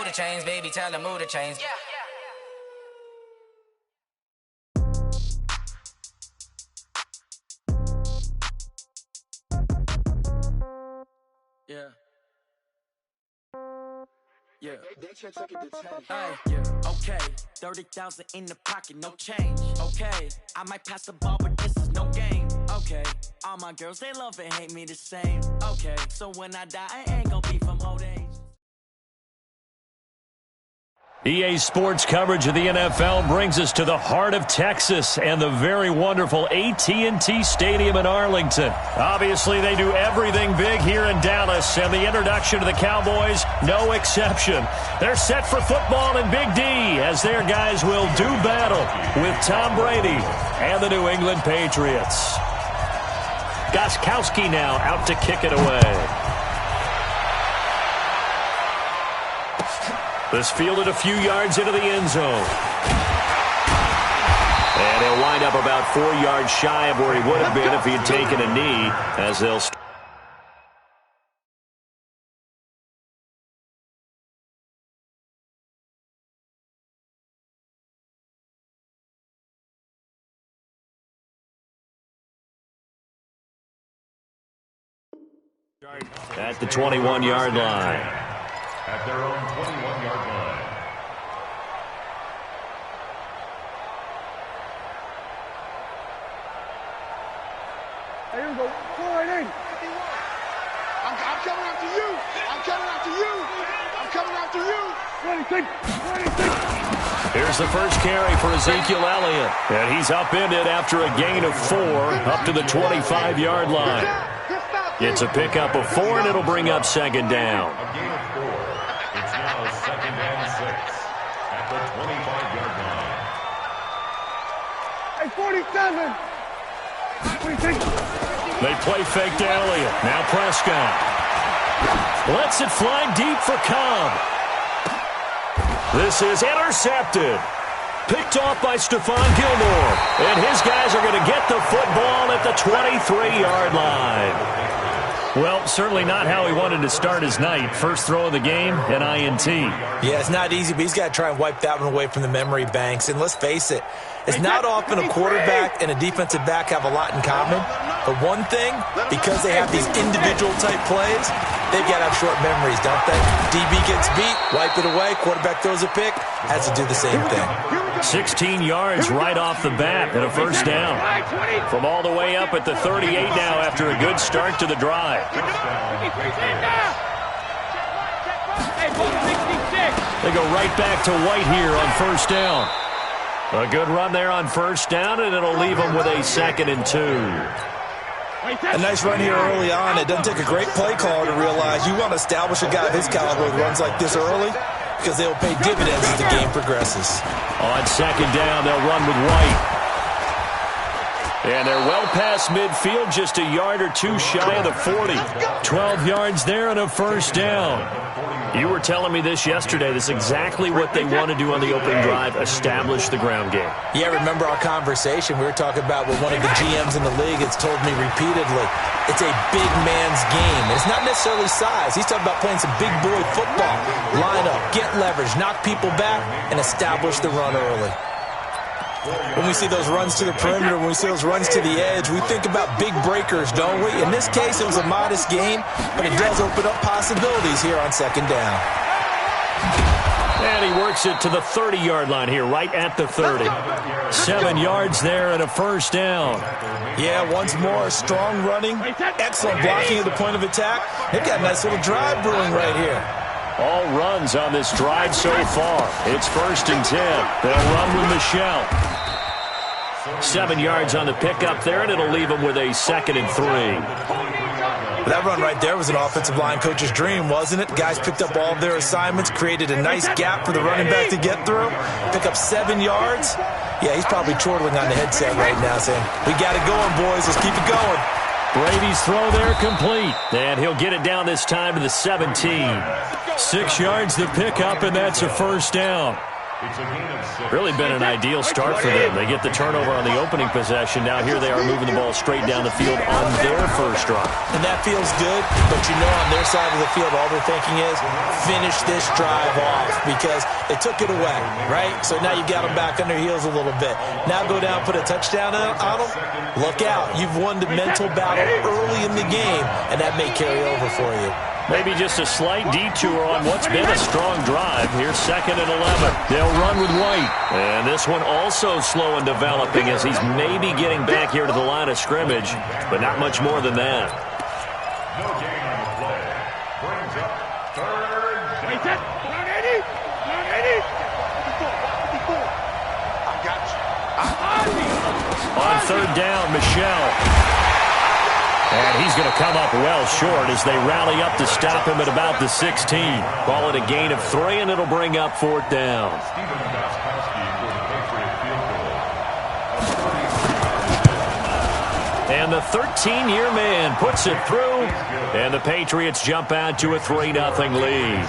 to change, baby, tell the mood to change. Yeah. Okay, 30,000 in the pocket, no change. Okay, I might pass the ball, but this is no game. Okay, all my girls, they love and hate me the same. Okay, so when I die, I ain't gonna be from old age. EA Sports coverage of the NFL brings us to the heart of Texas and the very wonderful AT&T Stadium in Arlington. Obviously, they do everything big here in Dallas, and the introduction to the Cowboys, no exception. They're set for football in Big D as their guys will do battle with Tom Brady and the New England Patriots. Gostkowski now out to kick it away. This fielded a few yards into the end zone. And he'll wind up about 4 yards shy of where he would have been if he had taken a knee, as they'll start at the 21-yard line. At their own 21-yard line. Here we go. 4-8. I'm coming after you. I'm coming after you. I'm coming after you. 26. Here's the first carry for Ezekiel Elliott. And he's upended after a gain of 4 up to the 25-yard line. It's a pickup of 4, and it'll bring up second down. A gain of 4. It's now second and 6 at the 25-yard line. Hey, 47. 26. They play fake to Elliott. Now Prescott. Lets it fly deep for Cobb. This is intercepted. Picked off by Stephon Gilmore. And his guys are going to get the football at the 23-yard line. Well, certainly not how he wanted to start his night. First throw of the game, an INT. Yeah, it's not easy, but he's got to try and wipe that one away from the memory banks. And let's face it, it's not often a quarterback and a defensive back have a lot in common. But one thing, because they have these individual-type plays, they've got to have short memories, don't they? DB gets beat, wipe it away, quarterback throws a pick, has to do the same thing. 16 yards right off the bat and a first down. From all the way up at the 38 now after a good start to the drive. They go right back to White here on first down. A good run there on first down, and it'll leave them with a 2nd and 2. A nice run here early on. It doesn't take a great play caller to realize you want to establish a guy of his caliber with runs like this early because they'll pay dividends as the game progresses. On second down, they'll run with White. And they're well past midfield, just a yard or two shy of the 40. 12 yards there and a first down. You were telling me this yesterday. This is exactly what they want to do on the opening drive, establish the ground game. Yeah, remember our conversation? We were talking about what one of the GMs in the league has told me repeatedly. It's a big man's game. And it's not necessarily size. He's talking about playing some big boy football. Line up, get leverage, knock people back, and establish the run early. When we see those runs to the perimeter, when we see those runs to the edge, we think about big breakers, don't we? In this case, it was a modest game, but it does open up possibilities here on second down. And he works it to the 30-yard line here, right at the 30. 7 yards there and a first down. Yeah, once more, strong running, excellent blocking at the point of attack. They've got a nice little drive brewing right here. All runs on this drive so far. It's 1st and 10. They'll run with Michelle. 7 yards on the pickup there, and it'll leave them with a 2nd and 3. That run right there was an offensive line coach's dream, wasn't it? Guys picked up all of their assignments, created a nice gap for the running back to get through, pick up 7 yards. Yeah, he's probably chortling on the headset right now saying, we got it going, boys. Let's keep it going. Brady's throw there complete, and he'll get it down this time to the 17. 6 yards the pickup, and that's a first down. It's a gain of 6. Really been an ideal start for them. They get the turnover on the opening possession. Now here they are moving the ball straight down the field on their first drive. And that feels good, but you know on their side of the field, all they're thinking is finish this drive off because they took it away, right? So now you got them back on their heels a little bit. Now go down, put a touchdown on them. Look out. You've won the mental battle early in the game, and that may carry over for you. Maybe just a slight detour on what's been a strong drive. Here's 2nd and 11. They'll run with White. And this one also slow and developing as he's maybe getting back here to the line of scrimmage, but not much more than that. No gain on the play. Brings up 3rd down. Down 80. Down 80. 54. I got you. On 3rd down, Michelle. And he's going to come up well short as they rally up to stop him at about the 16. Call it a gain of 3, and it'll bring up 4th down. And the 13-year man puts it through, and the Patriots jump out to a 3-0 lead.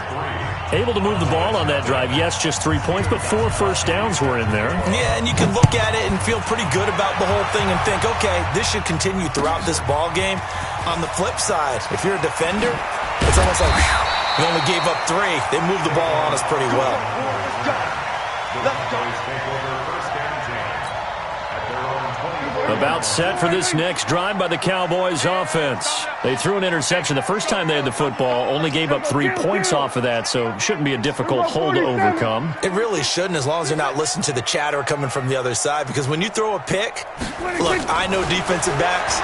Able to move the ball on that drive. Yes, just 3 points, but 4 first downs were in there. Yeah, and you can look at it and feel pretty good about the whole thing and think, okay, this should continue throughout this ball game. On the flip side, if you're a defender, it's almost like we only gave up 3. They moved the ball on us pretty well. Let's go. About set for this next drive by the Cowboys offense. They threw an interception the first time they had the football, only gave up 3 points off of that, so it shouldn't be a difficult hole to overcome. It really shouldn't, as long as you're not listening to the chatter coming from the other side, because when you throw a pick, look, I know defensive backs,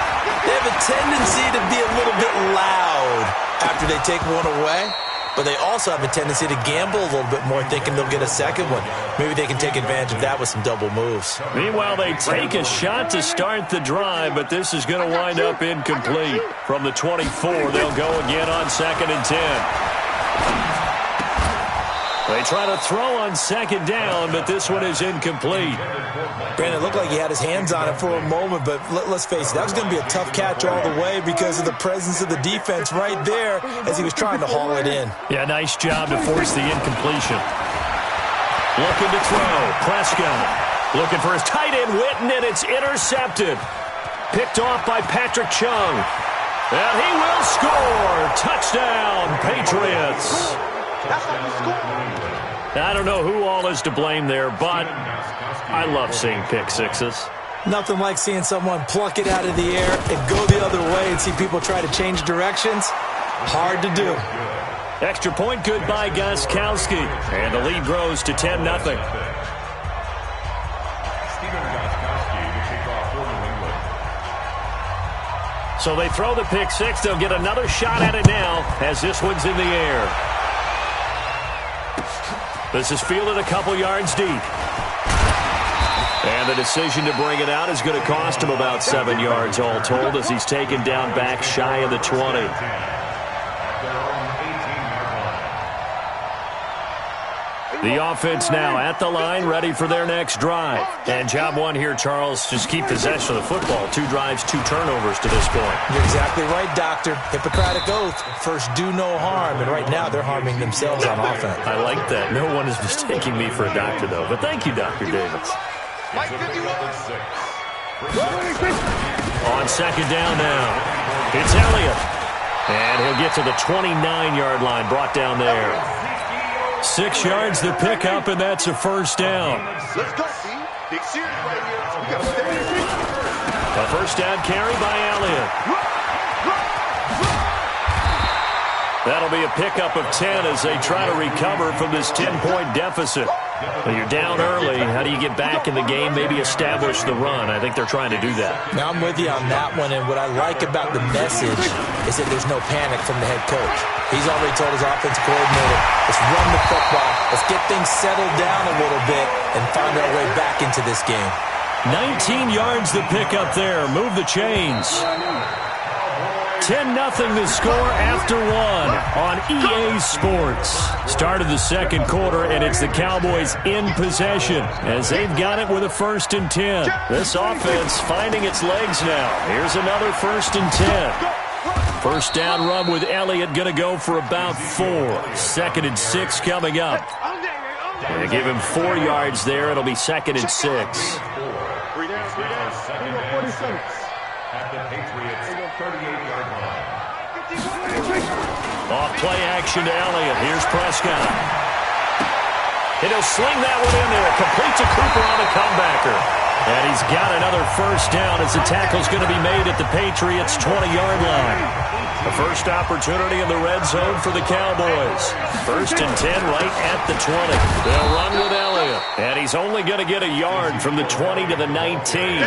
they have a tendency to be a little bit loud after they take one away. But they also have a tendency to gamble a little bit more, thinking they'll get a second one. Maybe they can take advantage of that with some double moves. Meanwhile, they take a shot to start the drive, but this is going to wind up incomplete. From the 24, they'll go again on 2nd and 10. They try to throw on 2nd down, but this one is incomplete. Brandon, it looked like he had his hands on it for a moment, but let's face it, that was going to be a tough catch all the way because of the presence of the defense right there as he was trying to haul it in. Yeah, nice job to force the incompletion. Looking to throw. Prescott looking for his tight end, Witten, and it's intercepted. Picked off by Patrick Chung. And he will score. Touchdown, Patriots. That's how you score. I don't know who all is to blame there, but I love seeing pick sixes. Nothing like seeing someone pluck it out of the air and go the other way and see people try to change directions. Hard to do. Extra point good by Gostkowski. And the lead grows to 10-0. So they throw the pick six. They'll get another shot at it now as this one's in the air. This is fielded a couple yards deep. And the decision to bring it out is going to cost him about 7 yards all told as he's taken down back shy of the 20. The offense now at the line, ready for their next drive. And job one here, Charles, just keep possession of the football. 2 drives, 2 turnovers to this point. You're exactly right, Doctor. Hippocratic oath. First, do no harm. And right now, they're harming themselves on offense. I like that. No one is mistaking me for a doctor, though. But thank you, Dr. Davis. On second down now, it's Elliott. And he'll get to the 29-yard line, brought down there. 6 yards the pickup, and that's a first down. Let's go, see? Big series right here. We got to stay in. A first down carry by Elliott. That'll be a pickup of 10 as they try to recover from this 10-point deficit. When you're down early, how do you get back in the game, maybe establish the run? I think they're trying to do that. Now, I'm with you on that one, and what I like about the message is that there's no panic from the head coach. He's already told his offensive coordinator, let's run the football, let's get things settled down a little bit and find our way back into this game. 19 yards the pickup there. Move the chains. 10-0 the score after 1 on EA Sports. Start of the second quarter, and it's the Cowboys in possession as they've got it with a 1st and 10. This offense finding its legs now. Here's another 1st and 10. First down run with Elliott going to go for about 4. 2nd and 6 coming up. They give him 4 yards there. It'll be 2nd and 6. 3 down, 3 down. 47. At the Patriots' 38-yard line. Off play action to Elliott. Here's Prescott. And he'll sling that one in there. Complete to Cooper on the comebacker. And he's got another first down as the tackle's going to be made at the Patriots' 20-yard line. The first opportunity in the red zone for the Cowboys. 1st and 10 right at the 20. They'll run with Elliott. And he's only going to get a yard from the 20 to the 19.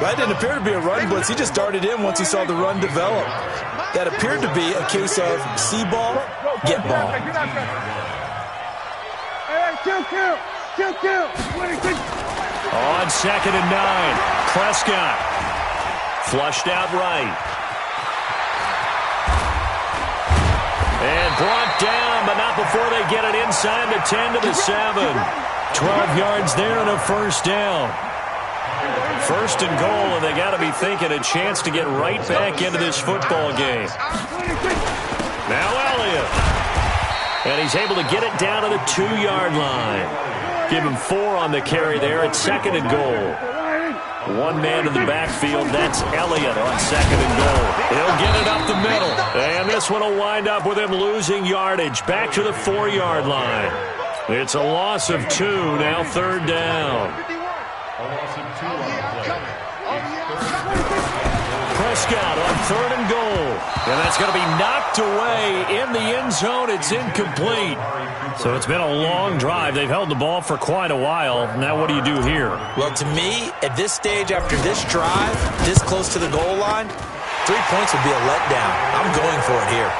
That didn't appear to be a run blitz. He just darted in once he saw the run develop. That appeared to be a case of see ball, get ball. On 2nd and 9, Prescott. Flushed out right. And brought down, but not before they get it inside the 10 to the 7. 12 yards there and a first down. 1st and goal, and they got to be thinking a chance to get right back into this football game. Now Elliott. And he's able to get it down to the 2-yard line. Give him 4 on the carry there at 2nd and goal. 1 man in the backfield. That's Elliott on 2nd and goal. He'll get it up the middle. And this one will wind up with him losing yardage. Back to the 4-yard line. It's a loss of 2. Now 3rd down. Prescott on 3rd and goal. And that's going to be knocked away in the end zone. It's incomplete. So it's been a long drive. They've held the ball for quite a while. Now what do you do here? Well, to me, at this stage after this drive, this close to the goal line, 3 points would be a letdown. I'm going for it here.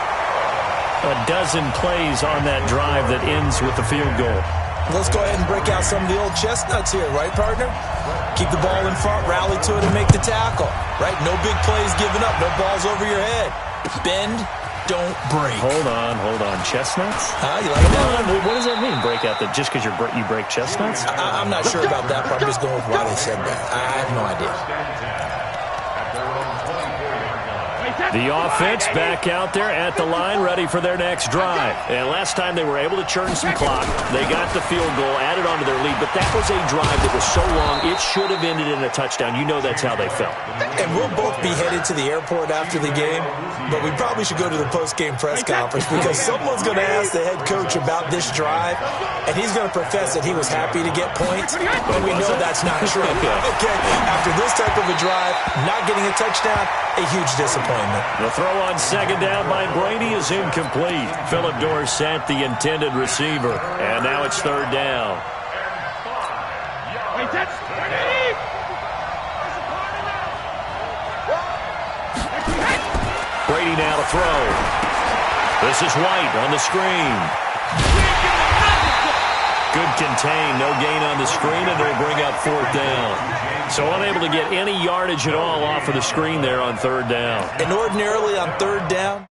A dozen plays on that drive that ends with the field goal. Let's go ahead and break out some of the old chestnuts here, right, partner? Keep the ball in front, rally to it, and make the tackle, right? No big plays given up, no balls over your head. Bend, don't break. Hold on. Chestnuts? You like that? What does that mean, break out? That just because you break chestnuts? I'm not sure about that part. I'm just going with why they said that. I have no idea. The offense back out there at the line, ready for their next drive. And last time they were able to churn some clock. They got the field goal, added on to their lead. But that was a drive that was so long, it should have ended in a touchdown. You know that's how they felt. And we'll both be headed to the airport after the game. But we probably should go to the post-game press conference because someone's going to ask the head coach about this drive. And he's going to profess that he was happy to get points. But we know that's not true. Okay, after this type of a drive, not getting a touchdown, a huge disappointment. The throw on 2nd down by Brady is incomplete. Philip Dorsett, the intended receiver. And now it's 3rd down. Brady now to throw. This is White on the screen. Good contain, no gain on the screen, and it'll bring up 4th down. So unable to get any yardage at all off of the screen there on 3rd down. And ordinarily on 3rd down,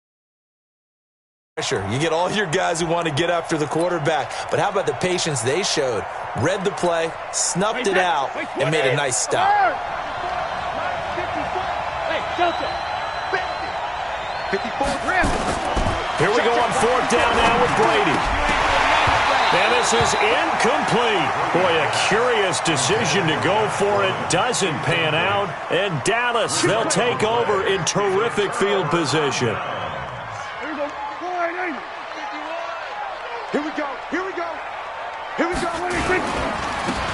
you get all your guys who want to get after the quarterback. But how about the patience they showed? Read the play, snuffed it out, and made a nice stop. Here we go on 4th down now with Brady. And this is incomplete. Boy, a curious decision to go for it. Doesn't pan out. And Dallas, they'll take over in terrific field position. Here we go.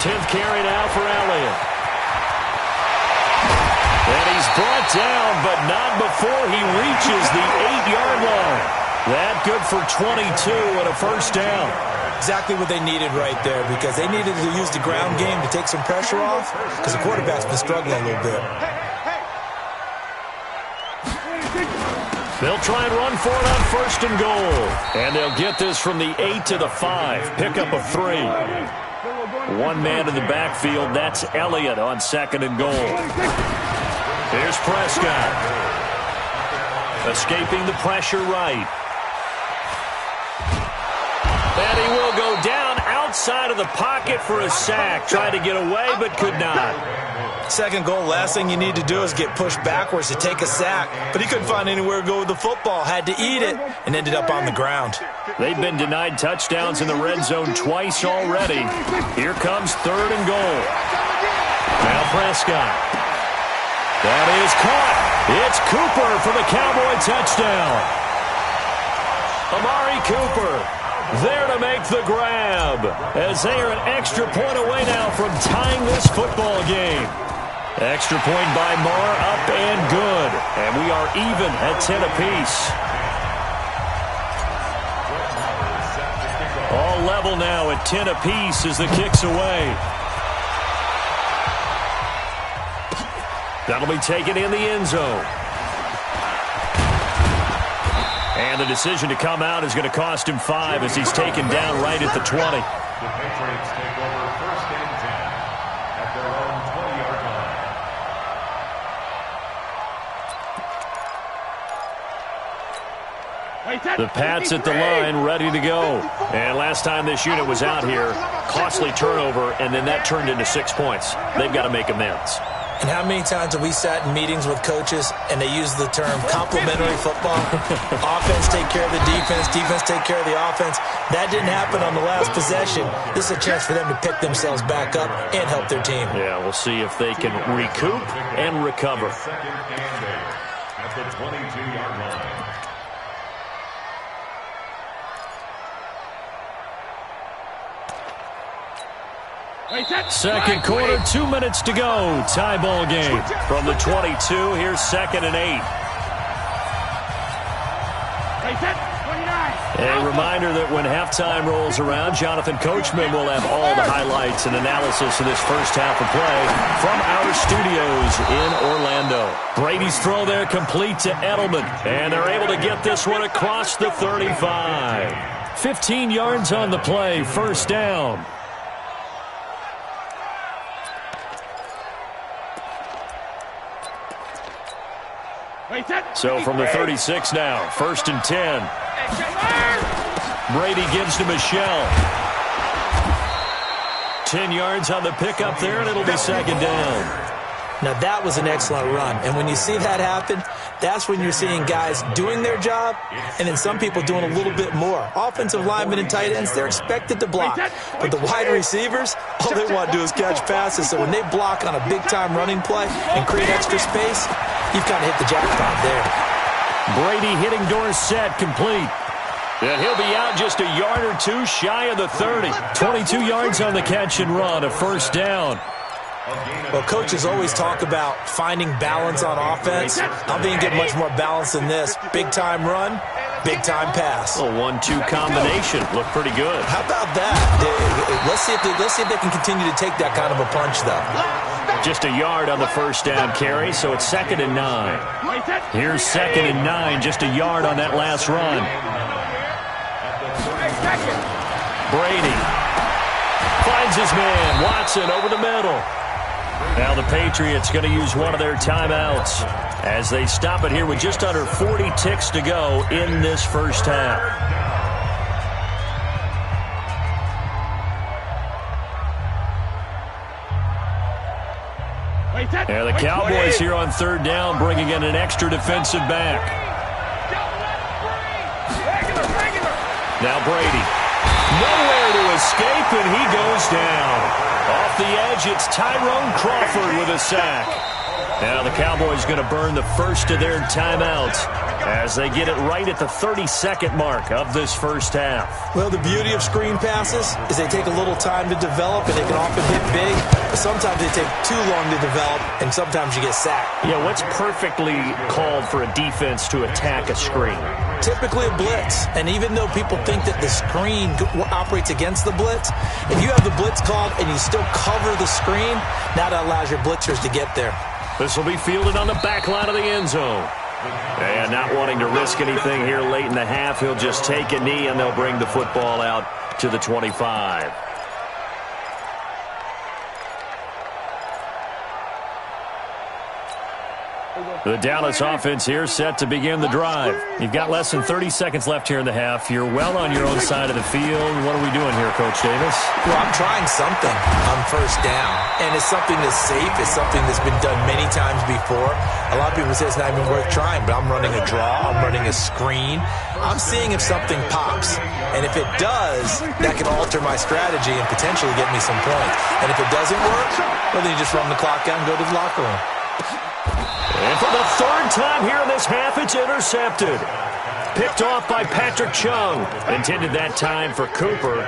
10th carry now for Elliott. And he's brought down, but not before he reaches the 8-yard line. That good for 22 and a first down. Exactly what they needed right there because they needed to use the ground game to take some pressure off because the quarterback's been struggling a little bit. They'll try and run for it on 1st and goal. And they'll get this from the 8 to the 5. Pickup of 3. 1 man in the backfield. That's Elliott on 2nd and goal. Here's Prescott. Escaping the pressure right. And he will go down inside of the pocket for a sack. Tried to get away, but could not. Second goal, last thing you need to do is get pushed backwards to take a sack. But he couldn't find anywhere to go with the football. Had to eat it and ended up on the ground. They've been denied touchdowns in the red zone twice already. Here comes 3rd and goal. Now Prescott. That is caught. It's Cooper for the Cowboy touchdown. Amari Cooper there to make the grab, as they are an extra point away now from tying this football game. Extra point by Marr, up and good. And we are even at 10 apiece. All level now at 10 apiece as the kick's away. That'll be taken in the end zone. And the decision to come out is going to cost him 5 as he's taken down right at the 20. The Patriots take over 1st and 10 at their own 20-yard line. The Pats at the line, ready to go. And last time this unit was out here, costly turnover, and then that turned into 6 points. They've got to make amends. And how many times have we sat in meetings with coaches and they use the term complementary football? Offense take care of the defense, defense take care of the offense. That didn't happen on the last possession. This is a chance for them to pick themselves back up and help their team. Yeah, we'll see if they can recoup and recover. 2nd and 8 at the 22-yard line. Second quarter, 2 minutes to go. Tie ball game. From the 22, here's 2nd and 8. A reminder that when halftime rolls around, Jonathan Coachman will have all the highlights and analysis of this first half of play from our studios in Orlando. Brady's throw there complete to Edelman, and they're able to get this one across the 35. 15 yards on the play, 1st down. So from the 36 now, 1st and 10. Brady gives to Michelle. 10 yards on the pickup there, and it'll be 2nd down. Now, that was an excellent run. And when you see that happen, that's when you're seeing guys doing their job and then some people doing a little bit more. Offensive linemen and tight ends, they're expected to block. But the wide receivers, all they want to do is catch passes. So when they block on a big-time running play and create extra space, you've kind of hit the jackpot there. Brady hitting Dorsett complete. And he'll be out just a yard or two shy of the 30. 22 yards on the catch and run, a 1st down. Well, coaches always talk about finding balance on offense. I think you get much more balance than this. Big-time run, big-time pass. A 1-2 combination. Looked pretty good. How about that? Let's see if they can continue to take that kind of a punch, though. Just a yard on the 1st down carry, so it's 2nd and 9. Here's 2nd and 9, just a yard on that last run. Brady finds his man, Watson, over the middle. Now the Patriots going to use one of their timeouts as they stop it here with just under 40 ticks to go in this first half. And the Cowboys here on 3rd down, bringing in an extra defensive back. Now Brady. Nowhere to escape, and he goes down. Off the edge, it's Tyrone Crawford with a sack. Now the Cowboys going to burn the first of their timeouts as they get it right at the 32nd mark of this first half. Well, the beauty of screen passes is they take a little time to develop, and they can often hit big, but sometimes they take too long to develop, and sometimes you get sacked. Yeah, what's perfectly called for a defense to attack a screen? Typically a blitz, and even though people think that the screen operates against the blitz, if you have the blitz called and you still cover the screen, that allows your blitzers to get there. This will be fielded on the back line of the end zone. And not wanting to risk anything here late in the half, he'll just take a knee and they'll bring the football out to the 25. The Dallas offense here set to begin the drive. You've got less than 30 seconds left here in the half. You're well on your own side of the field. What are we doing here, Coach Davis? Well, I'm trying something on first down, and it's something that's safe. It's something that's been done many times before. A lot of people say it's not even worth trying, but I'm running a draw. I'm running a screen. I'm seeing if something pops, and if it does, that can alter my strategy and potentially get me some points. And if it doesn't work, well, then you just run the clock out and go to the locker room. And for the third time here in this half, it's intercepted. Picked off by Patrick Chung. Intended that time for Cooper.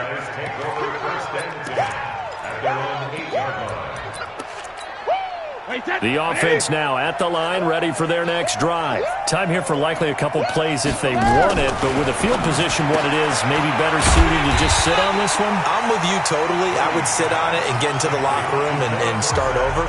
The offense now at the line, ready for their next drive. Time here for likely a couple plays if they want it, but with the field position what it is, maybe better suited to just sit on this one? I'm with you totally. I would sit on it and get into the locker room and start over.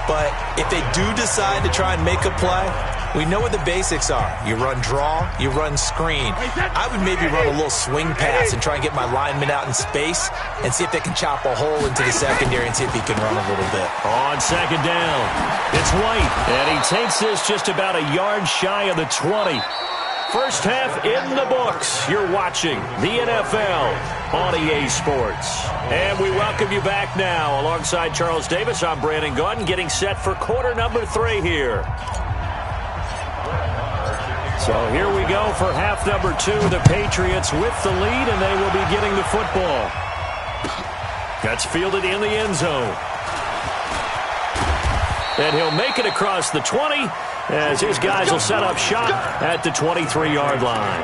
But if they do decide to try and make a play, we know what the basics are. You run draw, you run screen. I would maybe run a little swing pass and try and get my lineman out in space and see if they can chop a hole into the secondary and see if he can run a little bit. On second down, it's White, and he takes this just about a yard shy of the 20. First half in the books. You're watching the NFL on EA Sports. And we welcome you back now. Alongside Charles Davis, I'm Brandon Gunn, getting set for quarter number 3 here. So here we go for half number 2. The Patriots with the lead, and they will be getting the football. That's fielded in the end zone. And he'll make it across the 20 as his guys will set up shop at the 23-yard line.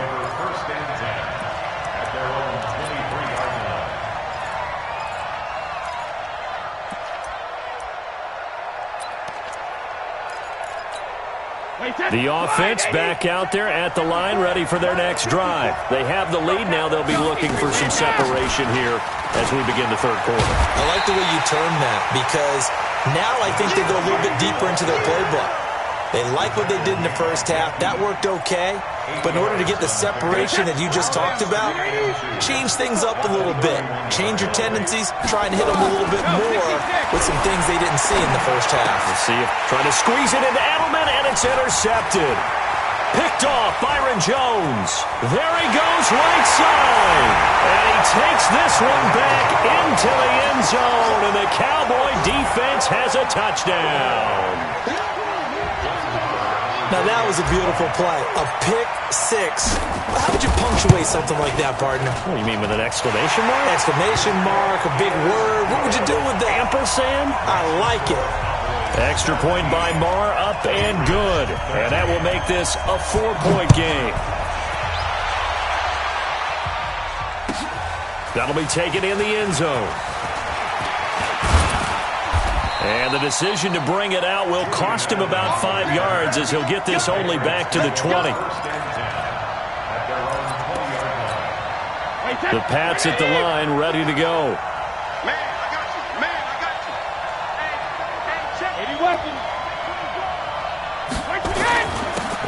The offense back out there at the line, ready for their next drive. They have the lead. Now they'll be looking for some separation here as we begin the third quarter. I like the way you term that because now I think they go a little bit deeper into their playbook. They like what they did in the first half. That worked okay. But in order to get the separation that you just talked about, change things up a little bit. Change your tendencies. Try and hit them a little bit more with some things they didn't see in the first half. Let's see if trying to squeeze it into Edelman, and it's intercepted. Picked off Byron Jones. There he goes, right side. And he takes this one back into the end zone, and the Cowboy defense has a touchdown. Now, that was a beautiful play. A pick six. How would you punctuate something like that, partner? What do you mean, with an exclamation mark? Exclamation mark, a big word. What would you do with that? Ampersand? I like it. Extra point by Marr, up and good. And that will make this a 4-point game. That'll be taken in the end zone. And the decision to bring it out will cost him about 5 yards as he'll get this only back to the 20. The Pats at the line, ready to go. Man, I got you. Man, I got you. Hey, weapon.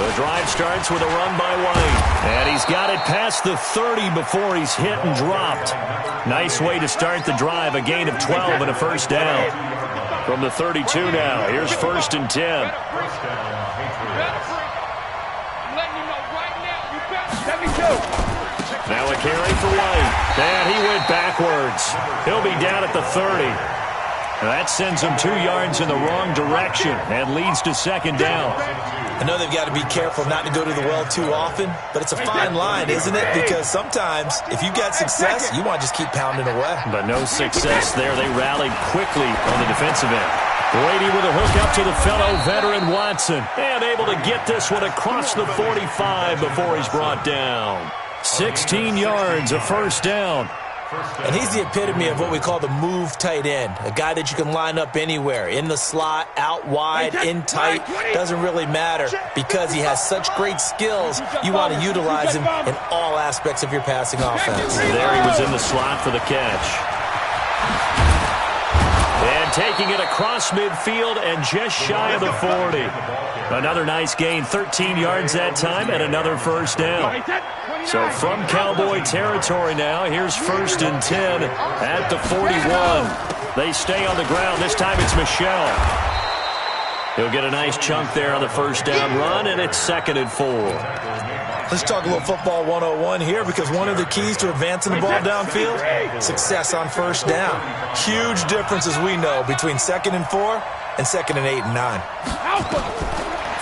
The drive starts with a run by White. And he's got it past the 30 before he's hit and dropped. Nice way to start the drive. A gain of 12 and a first down. From the 32 now. Here's 1st and 10. Now a carry for White. And he went backwards. He'll be down at the 30. That sends him 2 yards in the wrong direction and leads to second down. I know they've got to be careful not to go to the well too often, but it's a fine line, isn't it? Because sometimes, if you've got success, you want to just keep pounding away. But no success there. They rallied quickly on the defensive end. Brady with a hook up to the fellow veteran Watson. And able to get this one across the 45 before he's brought down. 16 yards, a first down. And he's the epitome of what we call the move tight end. A guy that you can line up anywhere. In the slot, out wide, in tight. Doesn't really matter because he has such great skills. You want to utilize him in all aspects of your passing offense. There he was in the slot for the catch. And taking it across midfield and just shy of the 40. Another nice gain, 13 yards that time, and another first down. So from Cowboy territory now, here's 1st and 10 at the 41. They stay on the ground. This time it's Michelle. He'll get a nice chunk there on the first down run, and it's 2nd and 4. Let's talk a little football 101 here, because one of the keys to advancing the ball downfield, success on first down. Huge difference, as we know, between 2nd and 4 and 2nd and 8 and 9.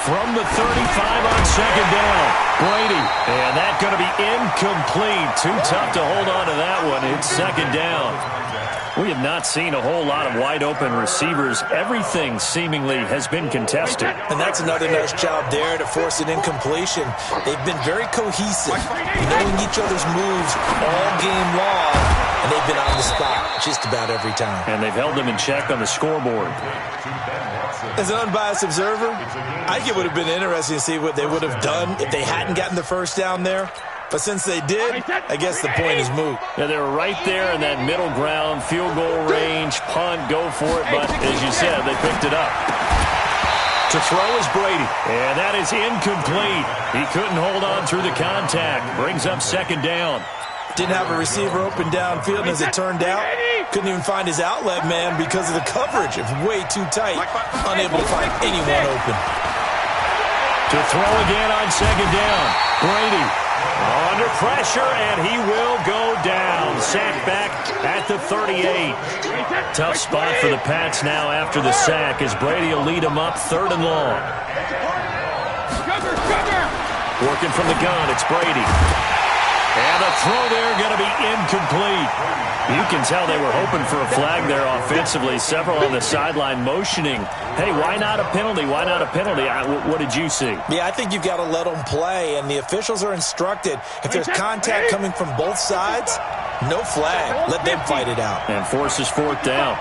From the 35 on 2nd down, Brady. And that's going to be incomplete. Too tough to hold on to that one. It's 2nd down. We have not seen a whole lot of wide-open receivers. Everything seemingly has been contested. And that's another nice job there to force an incompletion. They've been very cohesive, knowing each other's moves all game long, and they've been on the spot just about every time. And they've held them in check on the scoreboard. As an unbiased observer, I think it would have been interesting to see what they would have done if they hadn't gotten the first down there. But since they did, I guess the point is moot. Yeah, they were right there in that middle ground, field goal range, punt, go for it. But as you said, they picked it up. To throw is Brady. And that is incomplete. He couldn't hold on through the contact. Brings up 2nd down. Didn't have a receiver open downfield, and as it turned out, couldn't even find his outlet man because of the coverage. It was way too tight. Unable to find anyone open. To throw again on 2nd down. Brady under pressure, and he will go down. Sacked back at the 38. Tough spot for the Pats now after the sack, as Brady will lead them up 3rd and long. Working from the gun, it's Brady. And the throw there going to be incomplete. You can tell they were hoping for a flag there offensively. Several on the sideline motioning. Hey, why not a penalty? Why not a penalty? What did you see? Yeah, I think you've got to let them play, and the officials are instructed. If there's contact coming from both sides, no flag. Let them fight it out. And forces 4th down.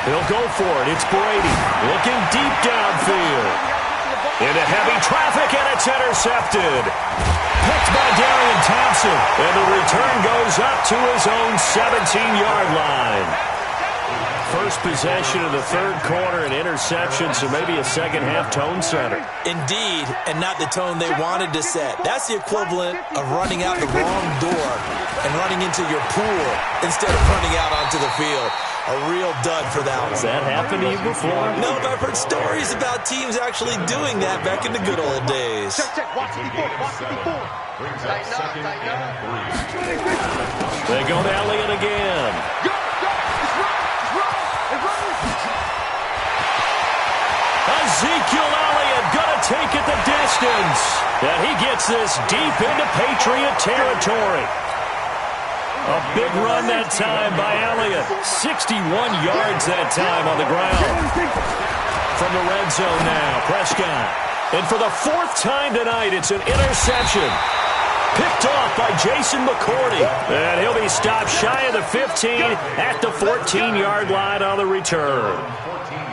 He'll go for it. It's Brady looking deep downfield. Into heavy traffic, and it's intercepted. Picked by Darian Thompson, and the return goes up to his own 17-yard line. First possession of the 3rd quarter, an interception, so maybe a second-half tone setter. Indeed, and not the tone they wanted to set. That's the equivalent of running out the wrong door and running into your pool instead of running out onto the field. A real dud for that one. Has that happened to you before? No, but I've heard stories about teams actually doing that back in the good old days. They go to Elliott again. Ezekiel Elliott gonna take it the distance. And he gets this deep into Patriot territory. A big run that time by Elliott. 61 yards that time on the ground. From the red zone now, Prescott. And for the 4th time tonight, it's an interception. Picked off by Jason McCourty. And he'll be stopped shy of the 15 at the 14-yard line on the return.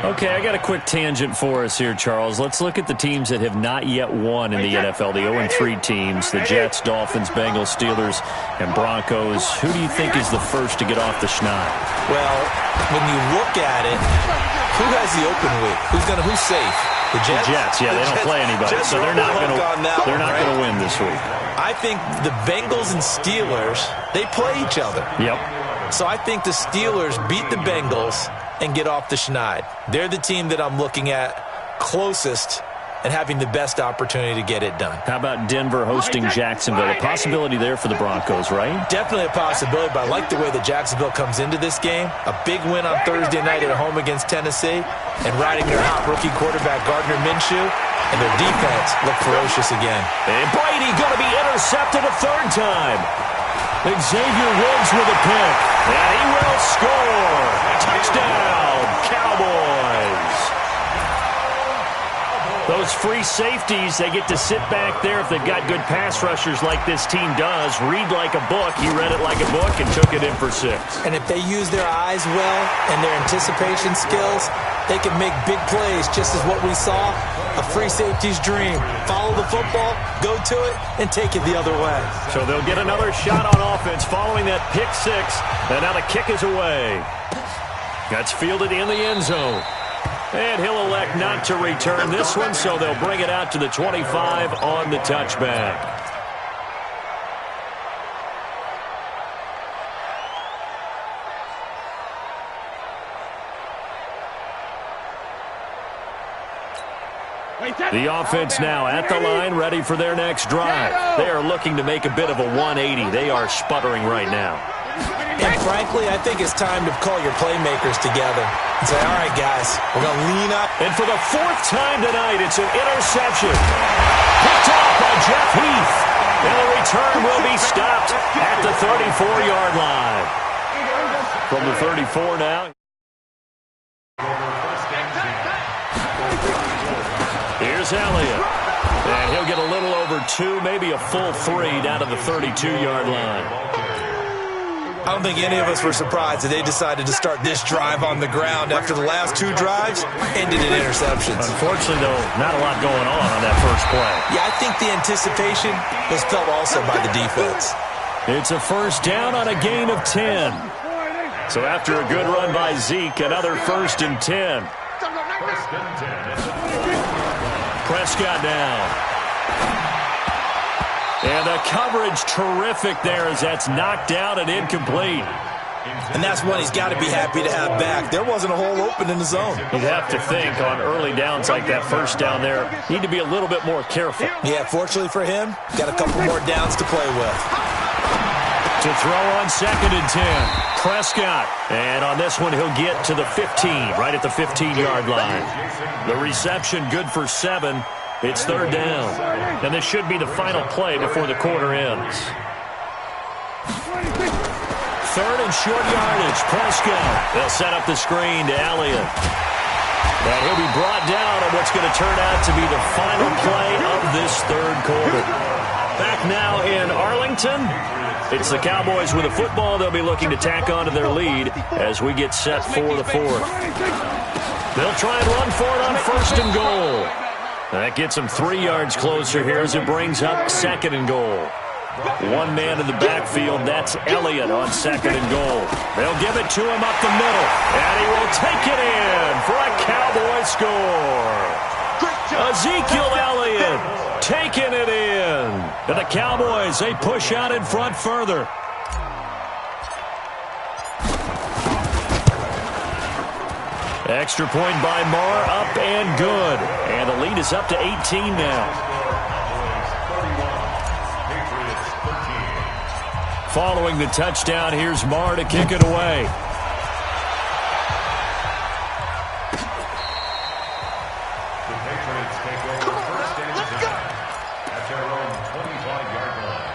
Okay, I got a quick tangent for us here, Charles. Let's look at the teams that have not yet won in the NFL, the 0-3 teams, the Jets, Dolphins, Bengals, Steelers, and Broncos. Who do you think is the first to get off the schneid? Well, when you look at it, who has the open week? Who's safe? The Jets? The Jets, yeah, they don't play anybody, so they're not going to win this week. I think the Bengals and Steelers, they play each other. Yep. So I think the Steelers beat the Bengals and get off the schneid. They're the team that I'm looking at closest and having the best opportunity to get it done. How about Denver hosting Jacksonville? A possibility there for the Broncos, right? Definitely a possibility, but I like the way that Jacksonville comes into this game. A big win on Thursday night at home against Tennessee, and riding their hot rookie quarterback Gardner Minshew, and their defense look ferocious again. And Brady going to be intercepted a 3rd time. Xavier Woods with a pick, and he will score. Touchdown, Cowboys. Those free safeties, they get to sit back there if they've got good pass rushers like this team does. Read like a book. He read it like a book and took it in for 6. And if they use their eyes well and their anticipation skills, they can make big plays, just as what we saw, a free safety's dream. Follow the football, go to it, and take it the other way. So they'll get another shot on offense following that pick 6, and now the kick is away. That's fielded in the end zone. And he'll elect not to return this one, so they'll bring it out to the 25 on the touchback. The offense now at the line, ready for their next drive. They are looking to make a bit of a 180. They are sputtering right now. And frankly, I think it's time to call your playmakers together and say, all right, guys, we're going to lean up. And for the fourth time tonight, it's an interception. Picked off by Jeff Heath. And the return will be stopped at the 34-yard line. From the 34 now. Here's Elliott. And he'll get a little over 2, maybe a full 3 down to the 32-yard line. I don't think any of us were surprised that they decided to start this drive on the ground after the last 2 drives ended in interceptions. Unfortunately, though, not a lot going on that first play. Yeah, I think the anticipation was felt also by the defense. It's a first down on a gain of 10. So after a good run by Zeke, another 1st and 10. Prescott down. And the coverage terrific there as that's knocked down and incomplete. And that's one he's got to be happy to have back. There wasn't a hole open in the zone. You'd have to think on early downs like that first down there, need to be a little bit more careful. Yeah, fortunately for him, got a couple more downs to play with. To throw on 2nd and 10. Prescott. And on this one, he'll get to the 15, right at the 15-yard line. The reception good for 7. It's 3rd down. And this should be the final play before the quarter ends. 3rd and short yardage. Prescott. They'll set up the screen to Elliott. And he'll be brought down on what's going to turn out to be the final play of this 3rd quarter. Back now in Arlington. It's the Cowboys with a football. They'll be looking to tack on to their lead as we get set for the 4th. They'll try and run for it on 1st and goal. That gets them 3 yards closer here as it brings up 2nd and goal. One man in the backfield, that's Elliott on 2nd and goal. They'll give it to him up the middle, and he will take it in for a Cowboy score. Ezekiel Elliott taking it in. And the Cowboys, they push out in front further. Extra point by Marr, up and good. And the lead is up to 18 now. Following the touchdown, here's Marr to kick it away. The Patriots take over 1st and 10 at their own 25-yard line.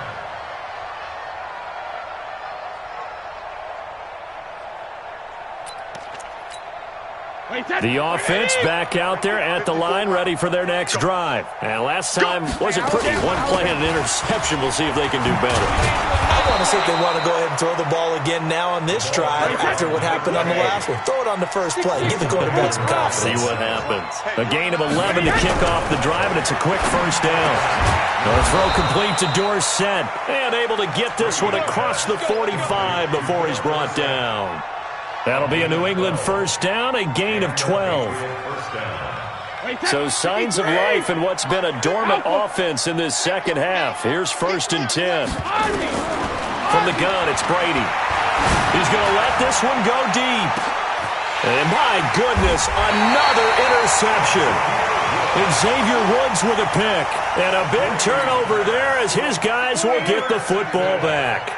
The offense back out there at the line, ready for their next drive. And last time wasn't pretty. One play and an interception. We'll see if they can do better. I want to see if they want to go ahead and throw the ball again now on this drive after what happened on the last one. Throw it on the first play. Give the quarterback some confidence. See what happens. A gain of 11 to kick off the drive, and it's a quick 1st down. The throw complete to Dorsett. And able to get this one across the 45 before he's brought down. That'll be a New England 1st down, a gain of 12. So signs of life in what's been a dormant offense in this 2nd half. Here's 1st and 10. From the gun, it's Brady. He's going to let this one go deep. And my goodness, another interception. And Xavier Woods with a pick. And a big turnover there as his guys will get the football back.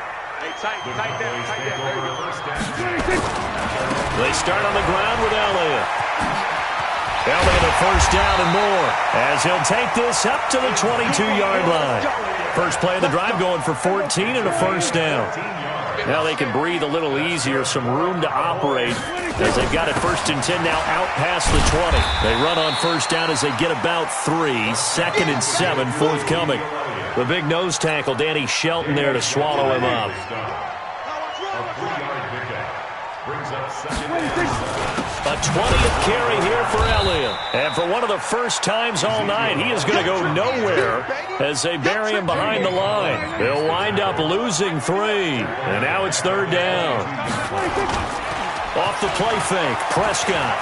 They start on the ground with Elliott. Elliott a 1st down and more as he'll take this up to the 22-yard line. First play of the drive going for 14 and a 1st down. Now they can breathe a little easier, some room to operate as they've got it 1st and 10 now out past the 20. They run on 1st down as they get about 3. 2nd and 7 forthcoming. The big nose tackle, Danny Shelton, there to swallow him up. A 20th carry here for Elliott. And for one of the first times all night, he is going to go nowhere as they bury him behind the line. They'll wind up losing 3. And now it's 3rd down. Off the play fake, Prescott.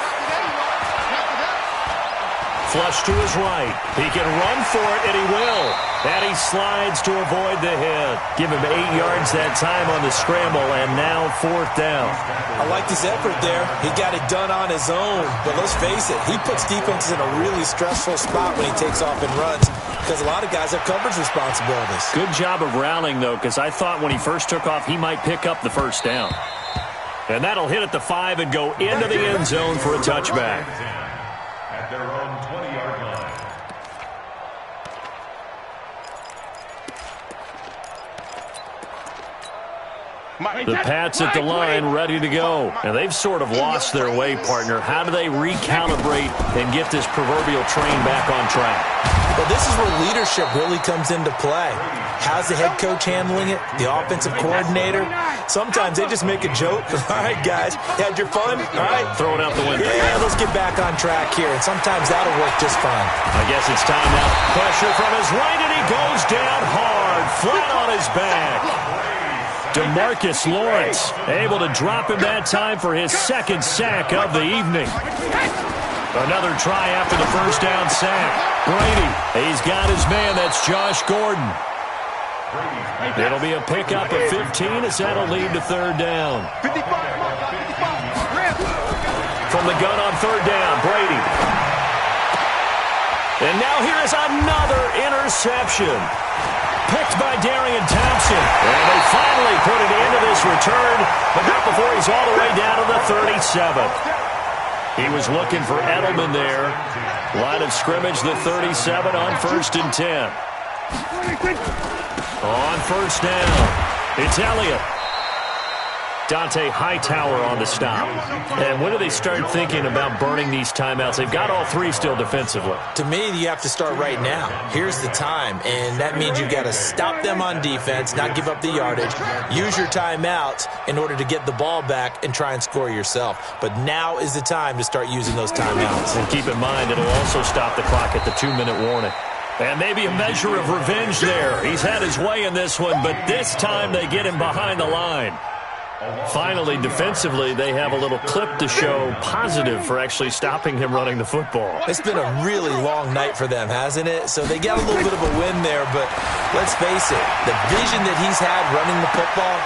Flush to his right. He can run for it, and he will. And he slides to avoid the hit. Give him 8 yards that time on the scramble, and now 4th down. I liked his effort there. He got it done on his own. But let's face it, he puts defenses in a really stressful spot when he takes off and runs because a lot of guys have coverage responsibilities. Good job of rallying, though, because I thought when he first took off, he might pick up the 1st down. And that'll hit at the 5 and go into the end zone for a touchback. At their own 20-yard line. The Pats at the line ready to go. And they've sort of lost their way, partner. How do they recalibrate and get this proverbial train back on track? Well, this is where leadership really comes into play. How's the head coach handling it? The offensive coordinator? Sometimes they just make a joke. All right, guys, had your fun? All right. Throw it out the window. Yeah, let's get back on track here. And sometimes that'll work just fine. I guess it's time now. Pressure from his right, and he goes down hard, flat on his back. DeMarcus Lawrence able to drop him that time for his 2nd sack of the evening. Another try after the 1st down sack. Brady, he's got his man. That's Josh Gordon. It'll be a pickup of 15 as that'll lead to 3rd down. From the gun on 3rd down, Brady. And now here is another interception. Picked by Darian Thompson. And they finally put it into this return, but not before he's all the way down to the 37th. He was looking for Edelman there. Line of scrimmage, the 37 on 1st and 10. On 1st down, it's Elliott. Dante Hightower on the stop. And when do they start thinking about burning these timeouts? They've got all 3 still defensively. To me, you have to start right now. Here's the time, and that means you've got to stop them on defense, not give up the yardage, use your timeouts in order to get the ball back and try and score yourself. But now is the time to start using those timeouts. And keep in mind, it'll also stop the clock at the 2-minute warning. And maybe a measure of revenge there. He's had his way in this one, but this time they get him behind the line. Finally, defensively, they have a little clip to show positive for actually stopping him running the football. It's been a really long night for them, hasn't it? So they got a little bit of a win there, but let's face it, the vision that he's had running the football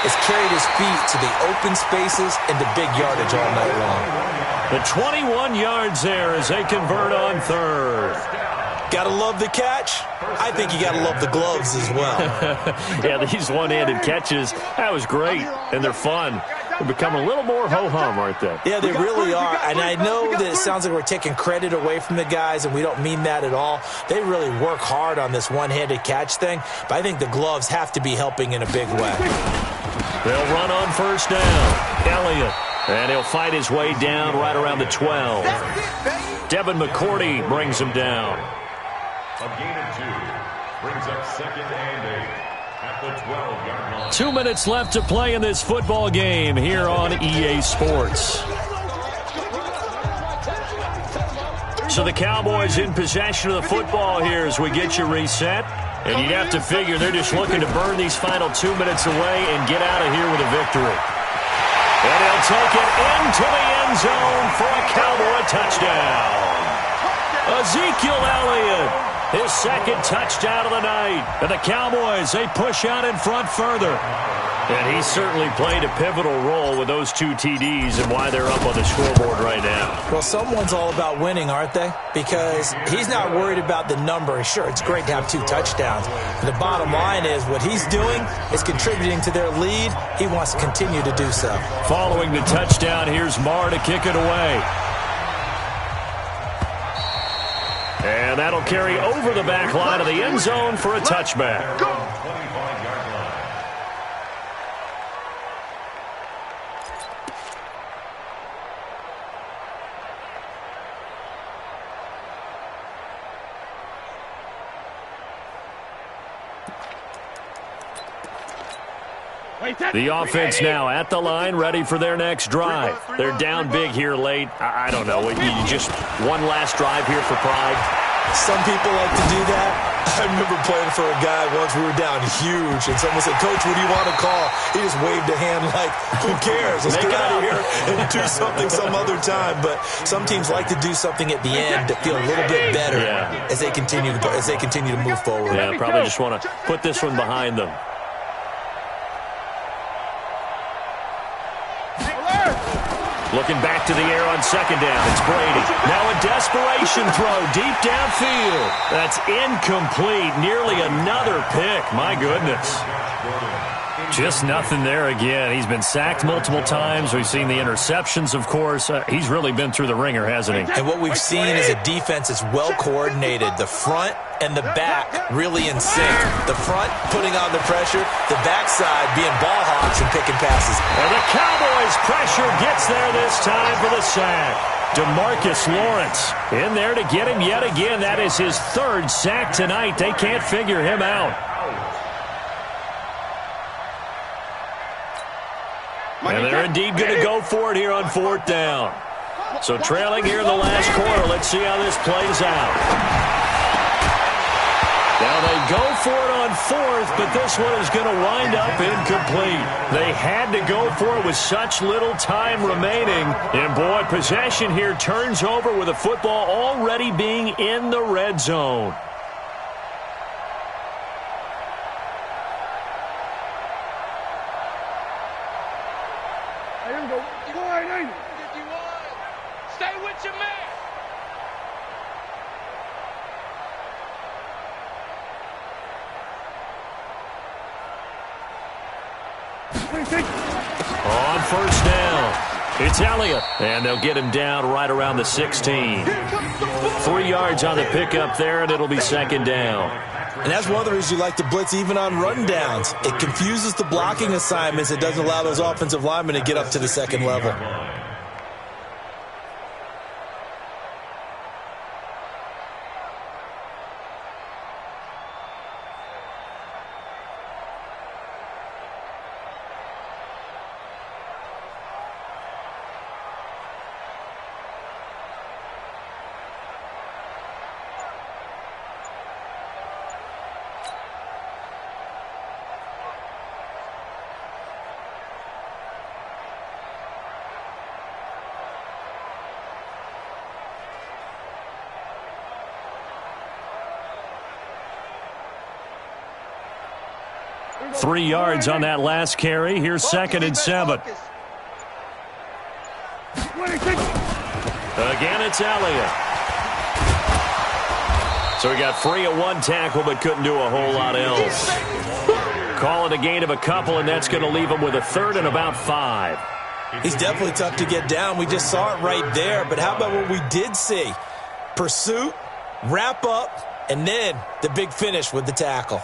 has carried his feet to the open spaces and to big yardage all night long. The 21 yards there as they convert on 3rd. Gotta love the catch. I think you gotta love the gloves as well. Yeah, these one-handed catches, that was great, and they're fun. They're becoming a little more ho-hum, aren't they? Yeah, they really are, and I know that it sounds like we're taking credit away from the guys, and we don't mean that at all. They really work hard on this one-handed catch thing, but I think the gloves have to be helping in a big way. They'll run on 1st down. Elliott, and he'll fight his way down right around the 12. Devin McCourty brings him down. A gain of 2 brings up 2nd and 8 at the 12-yard line. 2 minutes left to play in this football game here on EA Sports. So the Cowboys in possession of the football here as we get you reset. And you'd have to figure they're just looking to burn these final 2 minutes away and get out of here with a victory. And they'll take it into the end zone for a Cowboy touchdown. Ezekiel Elliott. His 2nd touchdown of the night. And the Cowboys, they push out in front further. And he certainly played a pivotal role with those 2 TDs and why they're up on the scoreboard right now. Well, someone's all about winning, aren't they? Because he's not worried about the number. Sure, it's great to have 2 touchdowns. But the bottom line is what he's doing is contributing to their lead. He wants to continue to do so. Following the touchdown, here's Marr to kick it away. And that'll carry over the back line of the end zone for a touchback. 25-yard line. The offense now at the line, ready for their next drive. They're down big here late. I don't know. You just one last drive here for pride. Some people like to do that. I remember playing for a guy once. We were down huge, and someone said, "Coach, what do you want to call?" He just waved a hand like, "Who cares? Let's get out of here and do something some other time." But some teams like to do something at the end to feel a little bit better as they continue to move forward. Yeah, probably just want to put this one behind them. Looking back to the air on second down. It's Brady. Now a desperation throw deep downfield. That's incomplete. Nearly another pick. My goodness. Just nothing there again. He's been sacked multiple times. We've seen the interceptions, of course. He's really been through the ringer, hasn't he? And what we've seen is a defense that's well coordinated. The front and the back really in sync. The front putting on the pressure, the backside being ball hawks and picking passes. And the Cowboys' pressure gets there this time for the sack. DeMarcus Lawrence in there to get him yet again. That is his third sack tonight. They can't figure him out. And they're indeed going to go for it here on fourth down. So trailing here in the last quarter. Let's see how this plays out. Now they go for it on fourth, but this one is going to wind up incomplete. They had to go for it with such little time remaining. And, boy, possession here turns over with the football already being in the red zone. Stay with your man. On first down, it's Elliott, and they'll get him down right around the 16. 3 yards on the pickup there, and it'll be second down. And that's one of the reasons you like to blitz even on rundowns. It confuses the blocking assignments. It doesn't allow those offensive linemen to get up to the second level. Three yards on that last carry. Here's second and 7. Again, it's Elliott. So he got free of one tackle but couldn't do a whole lot else. Call it a gain of a couple, and that's going to leave him with a third and about 5. He's definitely tough to get down. We just saw it right there. But how about what we did see? Pursuit, wrap up, and then the big finish with the tackle.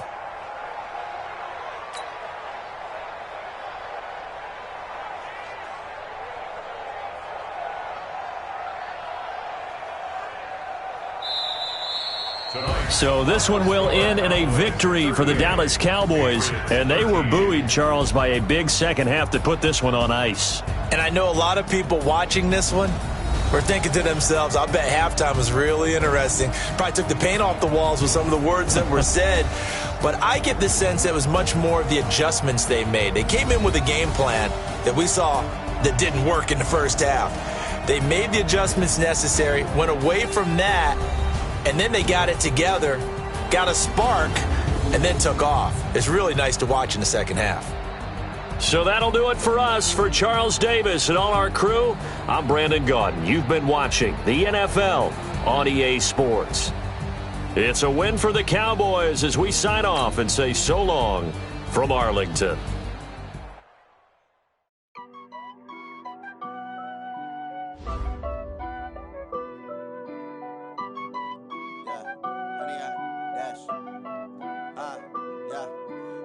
So this one will end in a victory for the Dallas Cowboys. And they were buoyed, Charles, by a big second half to put this one on ice. And I know a lot of people watching this one were thinking to themselves, I bet halftime was really interesting. Probably took the paint off the walls with some of the words that were said. But I get the sense that it was much more of the adjustments they made. They came in with a game plan that we saw that didn't work in the first half. They made the adjustments necessary, went away from that, and then they got it together, got a spark, and then took off. It's really nice to watch in the second half. So that'll do it for us. For Charles Davis and all our crew, I'm Brandon Gaudin. You've been watching the NFL on EA Sports. It's a win for the Cowboys as we sign off and say so long from Arlington.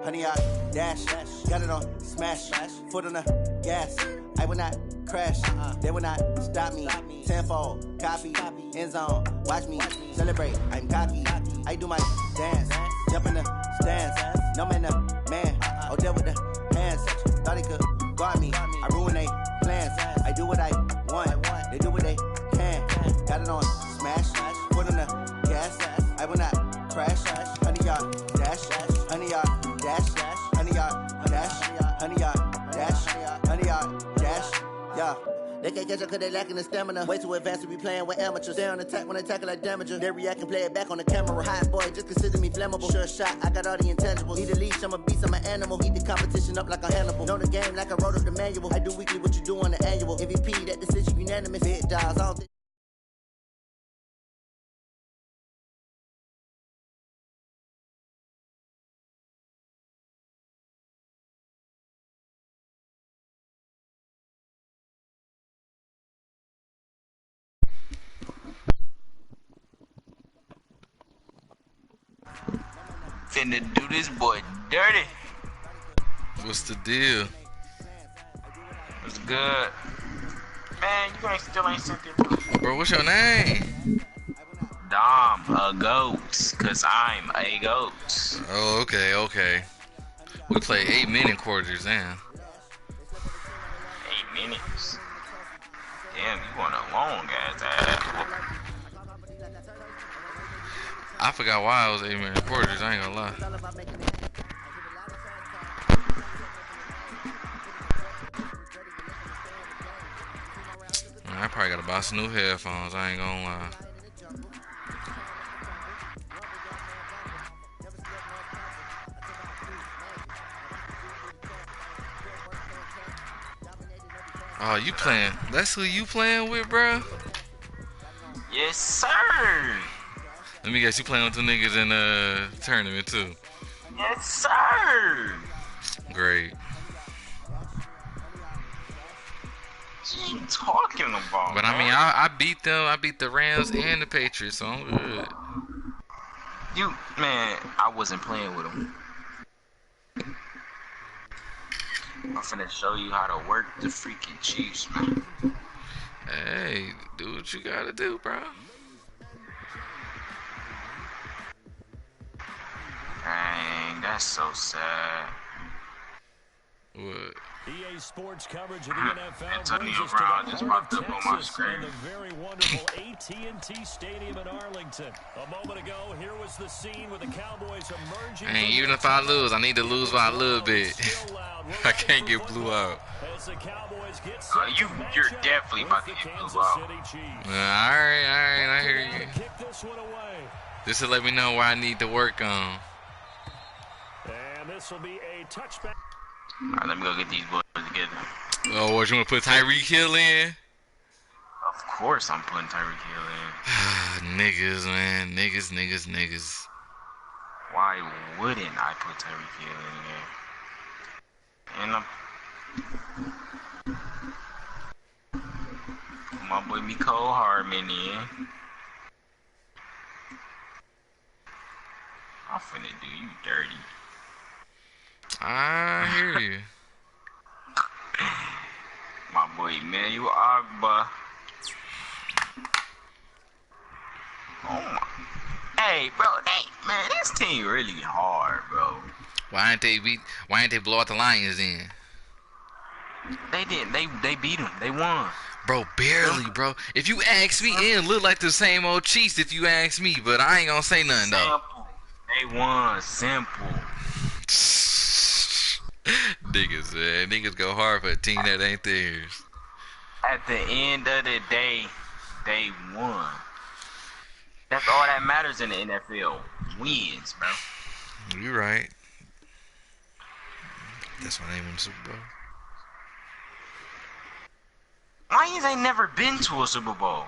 Honey, I dash, got it on smash, foot on the gas. I will not crash, they will not stop me. Tenfold, copy, end zone, watch me celebrate. I'm cocky, I do my dance, jump in the stands. No man, man, oh there with the hands. Thought he could guard me, I ruin they plans. I do what I want, they do what they can. Got it on smash, foot on the gas. I will not crash, 100 yard dash, 100 yard dash, 100 yard dash, 100 yard dash, 100 yard dash, yeah. They can't catch up cause they lacking the stamina. Way too advanced to be playing with amateurs. They on attack when they tackle like damager. They react and play it back on the camera. Hot boy, just consider me flammable. Sure shot, I got all the intangibles. Need a leash, I'm a beast, I'm an animal. Eat the competition up like a Hannibal. Know the game like I wrote up the manual. I do weekly what you do on the annual. MVP, that decision unanimous. Big dials, all this. Finna do this boy dirty. What's the deal? What's good? Man, you still ain't sent it. Bro, what's your name? Dom, a goat, cause I'm a goat. Oh, okay. We play 8-minute quarters now. 8 minutes. Damn, you want a long ass. I forgot why I was 8-minute quarters, I ain't gonna lie. Man, I probably gotta buy some new headphones, I ain't gonna lie. Oh, you playing? That's who you playing with, bro? Yes, sir. Let me guess, you playing with the niggas in the tournament too? Yes, sir. Great. What you talking about? But I mean, I beat them. I beat the Rams and the Patriots, so I'm good. Man, I wasn't playing with them. I'm finna show you how to work the freaking Chiefs, man. Hey, do what you gotta do, bro. Dang, that's so sad. What? EA Sports coverage of the NFL Antonio brings us Brown to the just heart popped of up on my Texas screen. and the very wonderful AT&T Stadium in Arlington. A moment ago, here was the scene with the Cowboys emerging. And even if I lose, I need to lose by a little bit. I can't get blew out. You're definitely about to get blew out. Alright, I hear you. This will let me know where I need to work on. And this will be a touchback. Alright, let me go get these boys together. Oh, what, you want to put Tyreek Hill in? Of course I'm putting Tyreek Hill in. Niggas, man. Niggas. Why wouldn't I put Tyreek Hill in there? And put my boy Mecole Hardman in. I'm finna do you dirty. I hear you. My boy Emmanuel Agba. Oh my. Hey, bro, man, this team really hard, bro. Why ain't they blow out the Lions then? They didn't. They beat them. They won. Bro, barely, bro. If you ask me, it look like the same old Chiefs if you ask me, but I ain't gonna say nothing though. They won. Simple. Niggas, man. Niggas go hard for a team that ain't theirs. At the end of the day, they won. That's all that matters in the NFL. Wins, bro. You right. That's why they won the Super Bowl. Lions ain't never been to a Super Bowl.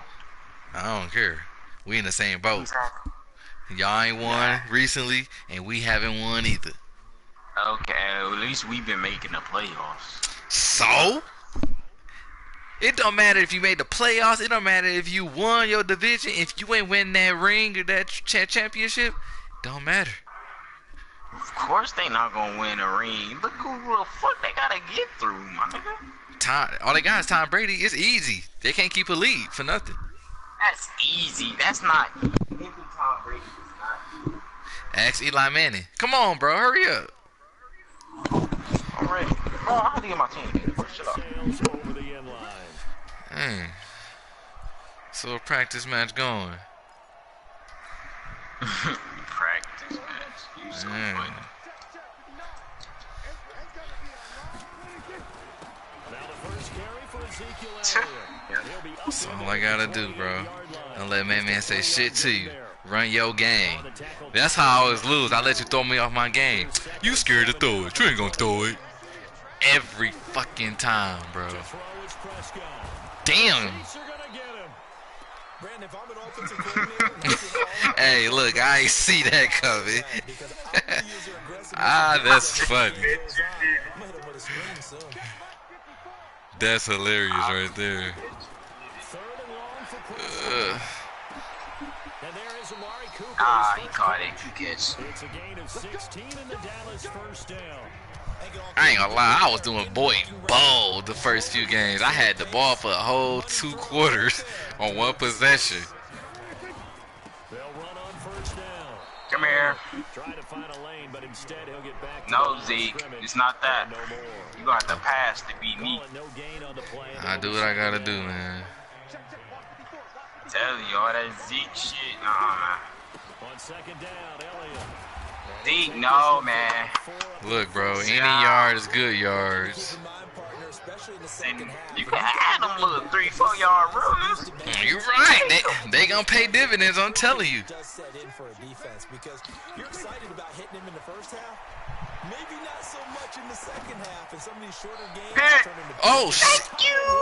I don't care. We in the same boat. Exactly. Y'all ain't won recently, and we haven't won either. Okay, well, at least we've been making the playoffs. So? It don't matter if you made the playoffs. It don't matter if you won your division. If you ain't win that ring or that championship, don't matter. Of course they not gonna win a ring. Look who the fuck they gotta get through, my nigga. All they got is Tom Brady. It's easy. They can't keep a lead for nothing. That's easy. That's not. Maybe Tom Brady is not. Ask Eli Manning. Come on, bro. Hurry up. I'm ready. Bro, I have to get my team. Shut up. Dang. So a practice match going. Practice. That's all I gotta do, bro. Don't let man say shit to you. Run your game. That's how I always lose. I let you throw me off my game. You scared to throw it. You ain't gonna throw it. Every fucking time, bro. Damn. Hey, look, I ain't see that coming. That's funny. That's hilarious right there. He caught it. Good catch. I ain't gonna lie, I was doing boy bold the first few games. I had the ball for a whole 2 quarters on one possession. Come here. No, Zeke, it's not that. You gonna have to pass to beat me. I do what I gotta do, man. I'm telling you, all that Zeke shit, nah. Zeke, no, man. Look, bro, any yard is good yards. And you can have them little 3-4 yard runners. You're right. They gonna pay dividends, I'm telling you. Oh,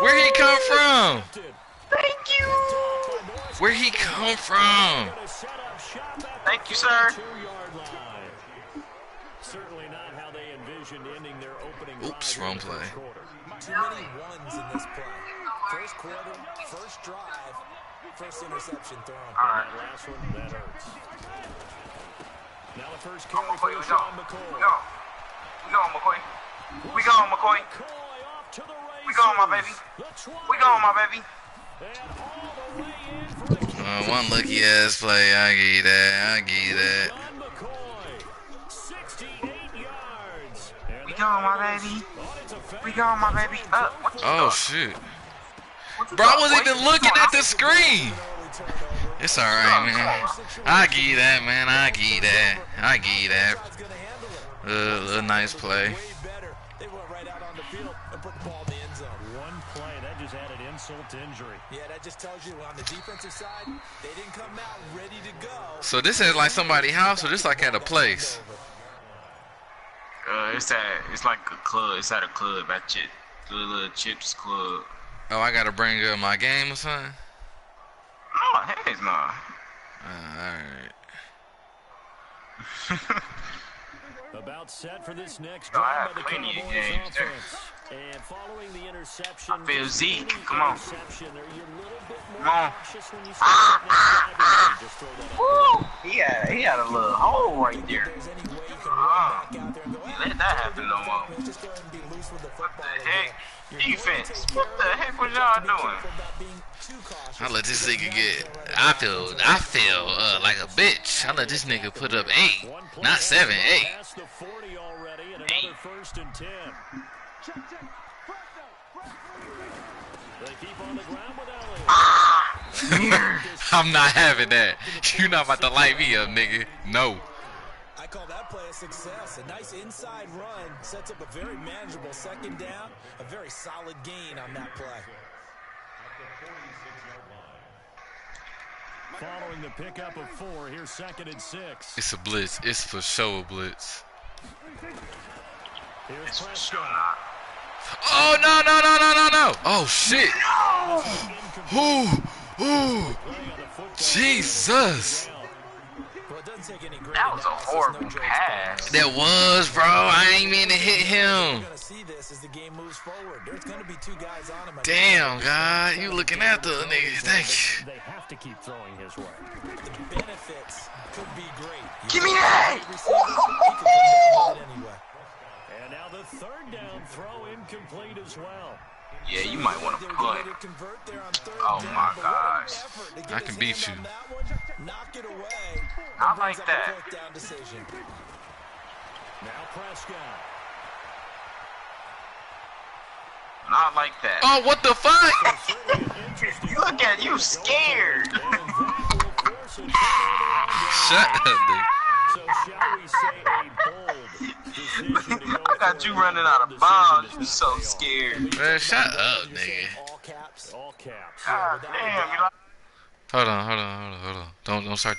where he come from? Thank you. Where he come from? Thank you, sir. Oops, wrong play. Too many ones in this play. First quarter, first drive, first interception thrown. Alright. Last one, that hurts. Now the first carry McCoy, for Sean McCoy. We going, McCoy. We going, McCoy. We going, my baby. We going, my baby. One lucky ass play. I give you that. I give you that. We going, my baby. We going, my baby. Oh shit. Bro, I wasn't even looking at the screen. It's alright, man. I give you that, man. I give you that. I give you that. A nice play. One play, that just added insult to injury. Yeah, that just tells you on the defensive side, they didn't come out ready to go. So this is like somebody's house or this like at a place? It's like a club. It's at a club at little Chips Club. Oh, I gotta bring up my game or something? No, heck no. Alright. About set for this next No, I drive have by the plenty of Cowboys games there. offense. And following the interception, I feel Zeke. Come on. Come on. He had a little hole right there. He let that happen no more. What the heck? Defense. What the heck was y'all doing? I let this nigga get. I feel like a bitch. I let this nigga put up 8, not 7, 8. I'm not having that. You're not about to light me up, nigga. No. I call that play a success. A nice inside run sets up a very manageable second down. A very solid gain on that play. Following the pickup of 4, here's 2nd and 6. It's a blitz. It's for sure a blitz. Here's Prescott. Oh, no. Oh, shit. Ooh. Jesus. That was a horrible pass. That was, bro. I ain't mean to hit him. Damn, God. You looking after a nigga. Thank you. They have to keep throwing his way. The benefits could be great. Give me that! And now the 3rd down throw incomplete as well. Yeah, you might want to punt. Oh my gosh. I can beat you. I like that. Now Prescott. Not like that. Oh, what the fuck? Look at you, scared. Shut up, dude. I got you running out of bounds. You so scared. Man, shut up, nigga. God damn, you like. Hold on. Don't start